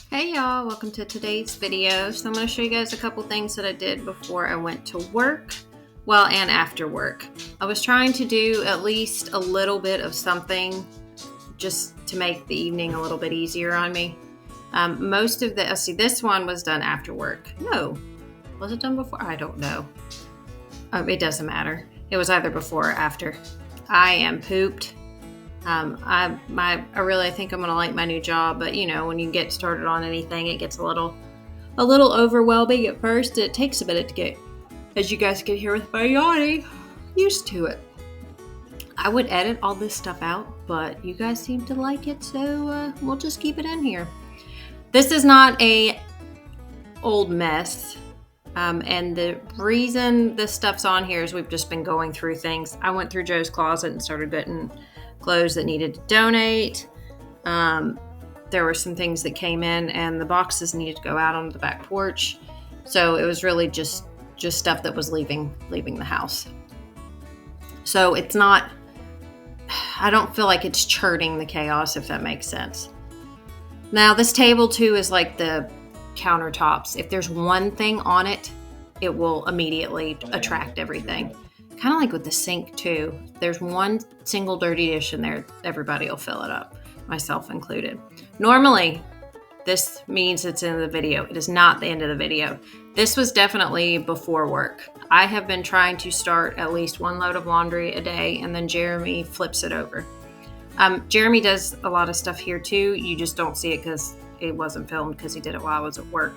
Hey y'all, welcome to today's video. So I'm going to show you guys a couple things that I did before I went to work, well, and after work. I was trying to do at least a little bit of something just to make the evening a little bit easier on me. Most of the, this one was done after work. No, was it done before? I don't know. It doesn't matter. It was either before or after. I am pooped. I really think I'm gonna like my new job, but you know, when you get started on anything, it gets a little overwhelming at first. It takes a minute to get, as you guys can hear with my yawning, used to it. I would edit all this stuff out, but you guys seem to like it, so we'll just keep it in here. This is not a old mess. And the reason this stuff's on here is we've just been going through things. I went through Joe's closet and started getting clothes that needed to donate. There were some things that came in and the boxes needed to go out onto the back porch. So it was really just stuff that was leaving the house. So it's not, I don't feel like it's churning the chaos, if that makes sense. Now this table too is like the countertops. If there's one thing on it, it will immediately attract everything. Kind of like with the sink too. There's one single dirty dish in there, everybody will fill it up, myself included. Normally, this means it's in the video. It is not the end of the video. This was definitely before work. I have been trying to start at least one load of laundry a day, and then Jeremy flips it over. Jeremy does a lot of stuff here too. You just don't see it because it wasn't filmed because he did it while I was at work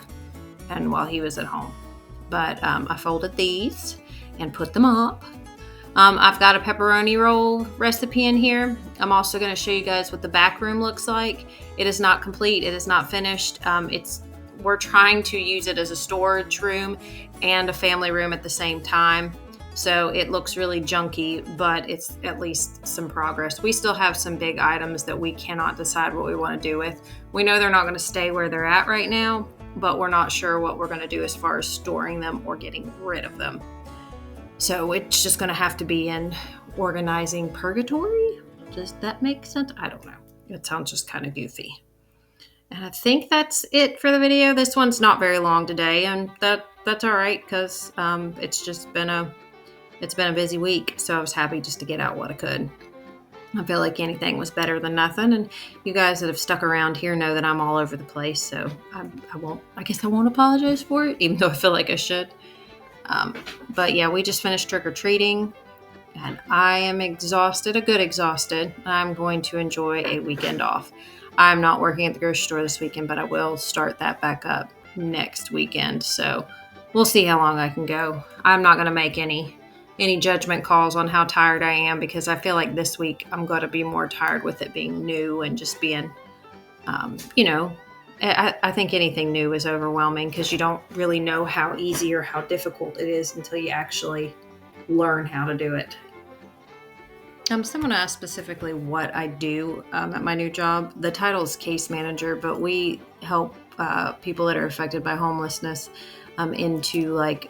and while he was at home. But I folded these and put them up. I've got a pepperoni roll recipe in here. I'm also going to show you guys what the back room looks like. It is not complete. It is not finished. We're trying to use it as a storage room and a family room at the same time. So it looks really junky, but it's at least some progress. We still have some big items that we cannot decide what we want to do with. We know they're not going to stay where they're at right now, but we're not sure what we're going to do as far as storing them or getting rid of them. So it's just going to have to be in organizing purgatory. Does that make sense? I don't know. It sounds just kind of goofy. And I think that's it for the video. This one's not very long today, and that's all right because it's been a busy week. So I was happy just to get out what I could. I feel like anything was better than nothing. And you guys that have stuck around here know that I'm all over the place. So I guess I won't apologize for it, even though I feel like I should. But yeah, we just finished trick-or-treating and I am exhausted, a good exhausted. I'm going to enjoy a weekend off. I'm not working at the grocery store this weekend, but I will start that back up next weekend. So we'll see how long I can go. I'm not going to make any judgment calls on how tired I am because I feel like this week I'm going to be more tired with it being new and just being, I think anything new is overwhelming because you don't really know how easy or how difficult it is until you actually learn how to do it. Someone asked specifically what I do at my new job. The title is case manager, but we help people that are affected by homelessness into like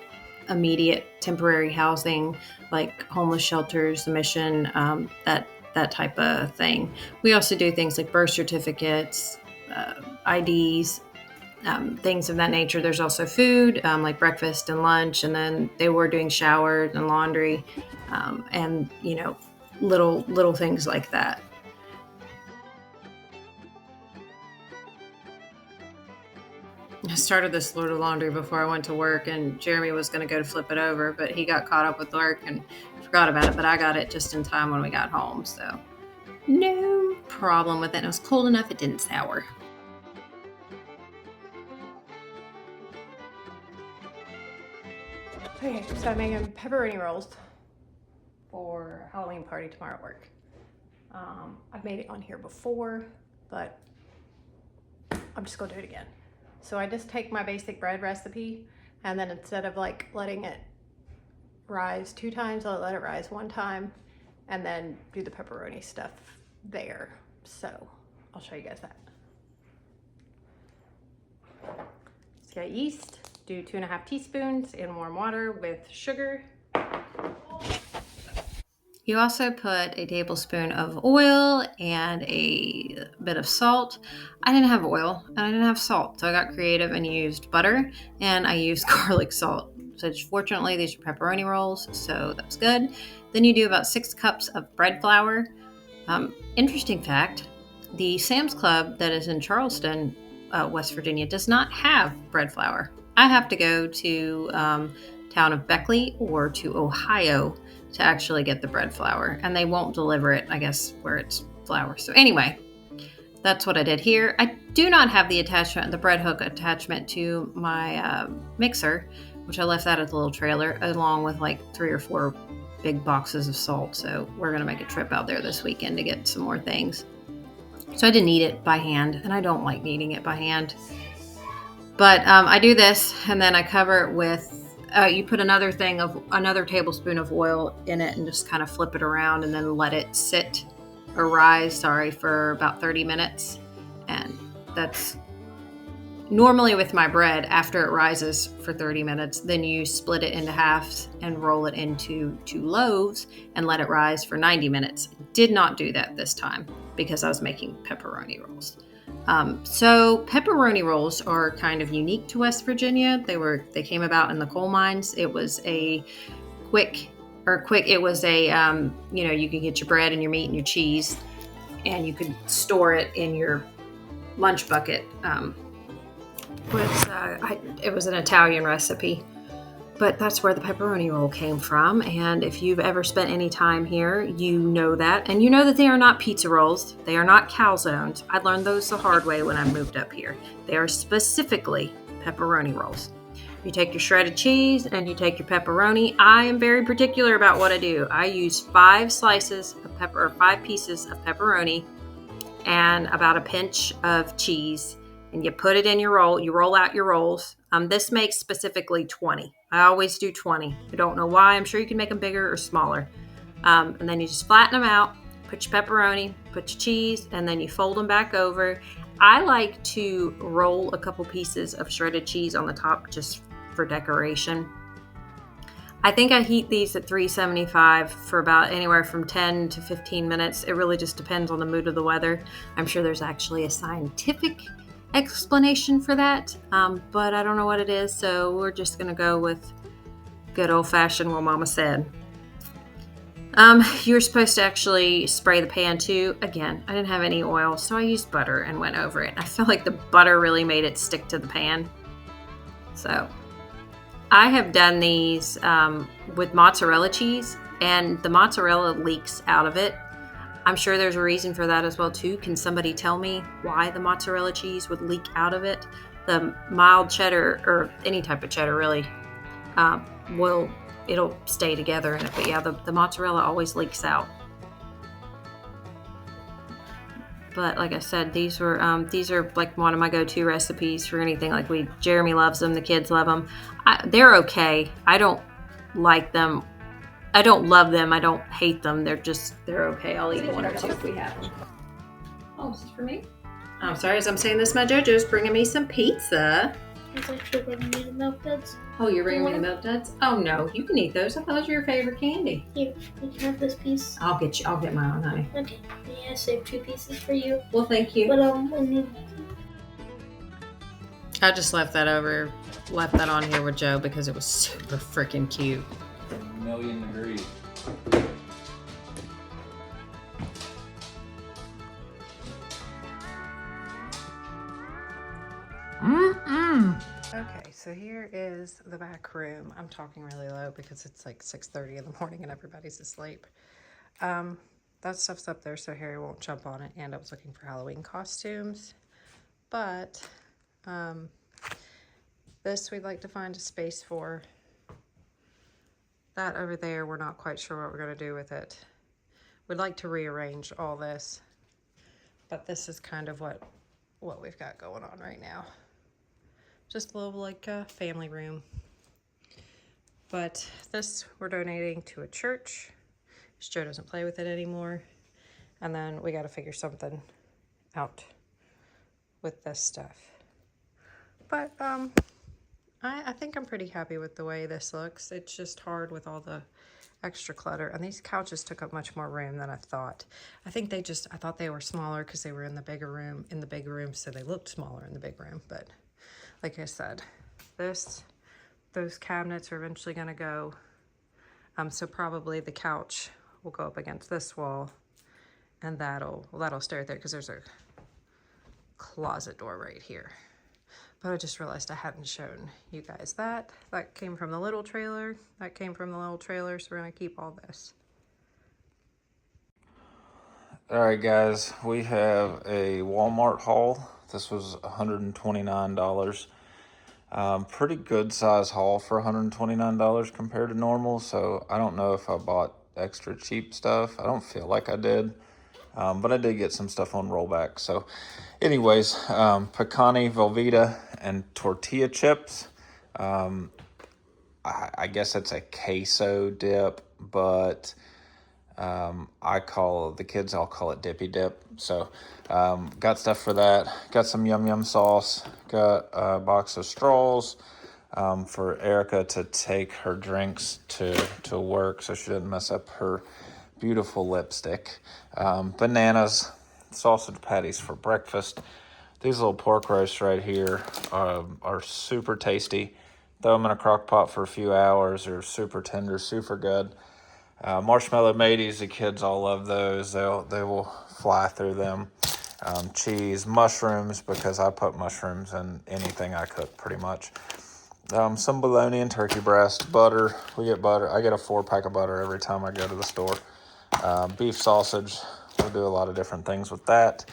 immediate temporary housing, like homeless shelters, the mission, that type of thing. We also do things like birth certificates, IDs, things of that nature. There's also food, like breakfast and lunch, and then they were doing showers and laundry, and little things like that. I started this load of laundry before I went to work, and Jeremy was going to go to flip it over, but he got caught up with work and forgot about it. But I got it just in time when we got home, so no problem with it. It was cold enough; it didn't sour. Okay, so I'm making pepperoni rolls for Halloween party tomorrow at work. I've made it on here before, but I'm just gonna do it again. So I just take my basic bread recipe, and then instead of like letting it rise 2 times, I'll let it rise 1 time, and then do the pepperoni stuff there. So I'll show you guys that. Just got yeast. Do 2.5 teaspoons in warm water with sugar. You also put a tablespoon of oil and a bit of salt. I didn't have oil and I didn't have salt, so I got creative and used butter and I used garlic salt. So fortunately, these are pepperoni rolls, so that's good. Then you do about 6 cups of bread flour. Interesting fact, the Sam's Club that is in Charleston, West Virginia, does not have bread flour. I have to go to town of Beckley or to Ohio to actually get the bread flour, and they won't deliver it, I guess, where it's flour. So anyway, that's what I did here. I do not have the attachment, the bread hook attachment to my mixer, which I left that at the little trailer, along with like 3 or 4 big boxes of salt. So we're gonna make a trip out there this weekend to get some more things. So I didn't knead it by hand, and I don't like kneading it by hand. But I do this, and then I cover it with, you put another tablespoon of oil in it and just kind of flip it around and then let it sit or rise, for about 30 minutes. And that's normally with my bread, after it rises for 30 minutes, then you split it into halves and roll it into 2 loaves and let it rise for 90 minutes. Did not do that this time because I was making pepperoni rolls. So pepperoni rolls are kind of unique to West Virginia. They came about in the coal mines. It was a it was a, you could get your bread and your meat and your cheese and you could store it in your lunch bucket. It was an Italian recipe, but that's where the pepperoni roll came from. And if you've ever spent any time here, you know that. And you know that they are not pizza rolls. They are not calzones. I learned those the hard way when I moved up here. They are specifically pepperoni rolls. You take your shredded cheese and you take your pepperoni. I am very particular about what I do. I use 5 slices of pepper, or 5 pieces of pepperoni and about a pinch of cheese. And you put it in your roll. You roll out your rolls. This makes specifically 20. I always do 20. I don't know why. I'm sure you can make them bigger or smaller. And then you just flatten them out, put your pepperoni, put your cheese, and then you fold them back over. I like to roll a couple pieces of shredded cheese on the top just for decoration. I think I heat these at 375 for about anywhere from 10 to 15 minutes. It really just depends on the mood of the weather. I'm sure there's actually a scientific explanation for that, but I don't know what it is, so we're just gonna go with good old-fashioned what Mama said. You're supposed to actually spray the pan too. Again, I didn't have any oil, so I used butter and went over it. I feel like the butter really made it stick to the pan. So I have done these with mozzarella cheese, and the mozzarella leaks out of it. I'm sure there's a reason for that as well too. Can somebody tell me why the mozzarella cheese would leak out of it? The mild cheddar, or any type of cheddar really, it'll stay together in it. But yeah, the mozzarella always leaks out. But like I said, these are like one of my go-to recipes for anything. Like Jeremy loves them, the kids love them. They're okay. I don't like them. I don't love them. I don't hate them. They're okay. I'll eat 1 or 2 if we have them. Oh, is this for me? I'm sorry, as I'm saying this, my JoJo's bringing me some pizza. It's actually bringing me the Milk Duds. Oh, you're bringing me the Milk Duds? Oh no, you can eat those. I thought those were your favorite candy. Here, you can have this piece. I'll get my own, honey. Okay. Yeah, I saved 2 pieces for you. Well, thank you. But I need. I just left that on here with Joe because it was super freaking cute. 1,000,000 degrees. Okay, so here is the back room. I'm talking really low because it's like 6:30 in the morning and everybody's asleep. That stuff's up there so Harry won't jump on it, and I was looking for Halloween costumes. But this we'd like to find a space for. That over there, we're not quite sure what we're going to do with it. We'd like to rearrange all this, but this is kind of what we've got going on right now. Just a little like a family room. But this we're donating to a church. Joe doesn't play with it anymore. And then we got to figure something out with this stuff. But I think I'm pretty happy with the way this looks. It's just hard with all the extra clutter. And these couches took up much more room than I thought. I thought they were smaller because they were in the big room, so they looked smaller in the big room. But like I said, those cabinets are eventually going to go. So probably the couch will go up against this wall, and that'll stay right there because there's a closet door right here. But I just realized I hadn't shown you guys that. That came from the little trailer. That came from the little trailer, so we're gonna keep all this. All right, guys, we have a Walmart haul. This was $129. Pretty good size haul for $129 compared to normal. So I don't know if I bought extra cheap stuff. I don't feel like I did. But I did get some stuff on rollback. So anyways, pecani, Velveeta, and tortilla chips. I guess it's a queso dip, but the kids all call it dippy dip. So got stuff for that. Got some yum yum sauce. Got a box of straws for Erica to take her drinks to work so she didn't mess up her beautiful lipstick. Bananas, sausage patties for breakfast. These little pork roasts right here are super tasty. Throw them in a crock pot for a few hours. They're super tender, super good. Marshmallow mateys, the kids all love those. They will fly through them. Cheese, mushrooms, because I put mushrooms in anything I cook pretty much. Some bologna and turkey breast, butter. We get butter. I get a 4-pack of butter every time I go to the store. Beef sausage. We'll do a lot of different things with that.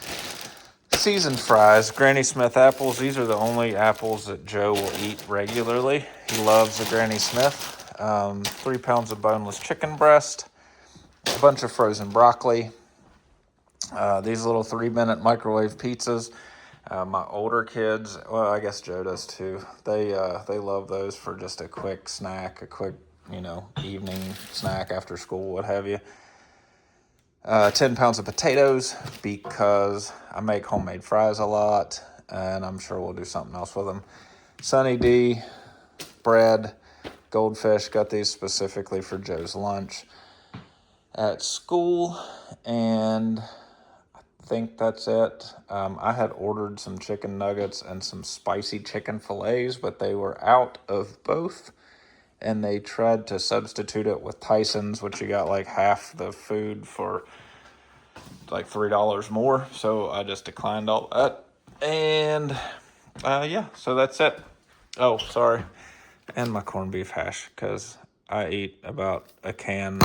Seasoned fries, Granny Smith apples. These are the only apples that Joe will eat regularly. He loves the Granny Smith. 3 pounds of boneless chicken breast. A bunch of frozen broccoli. These little 3-minute microwave pizzas. My older kids, well, I guess Joe does too. They love those for just a quick snack, a quick, evening snack after school, what have you. 10 pounds of potatoes because I make homemade fries a lot, and I'm sure we'll do something else with them. Sunny D, bread, goldfish. Got these specifically for Joe's lunch at school, and I think that's it. I had ordered some chicken nuggets and some spicy chicken fillets, but they were out of both. And they tried to substitute it with Tyson's, which you got like half the food for like $3 more. So I just declined all that. And yeah, so that's it. Oh, sorry. And my corned beef hash, because I eat about a can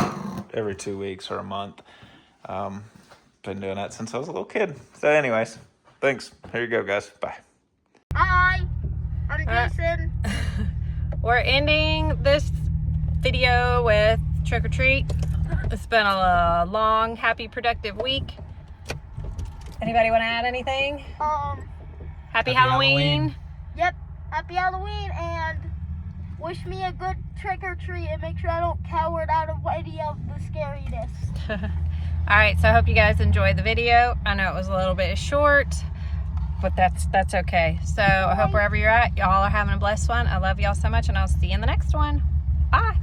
every 2 weeks or a month. Been doing that since I was a little kid. So anyways, thanks. Here you go, guys. Bye. Hi, I'm Jason. We're ending this video with trick or treat. It's been a long, happy, productive week. Anybody want to add anything? Happy Halloween. Yep, happy Halloween, and wish me a good trick or treat, and make sure I don't cower out of any of the scariness. All right, so I hope you guys enjoyed the video. I know it was a little bit short, but that's okay. So I hope wherever you're at, y'all are having a blessed one. I love y'all so much, and I'll see you in the next one. Bye.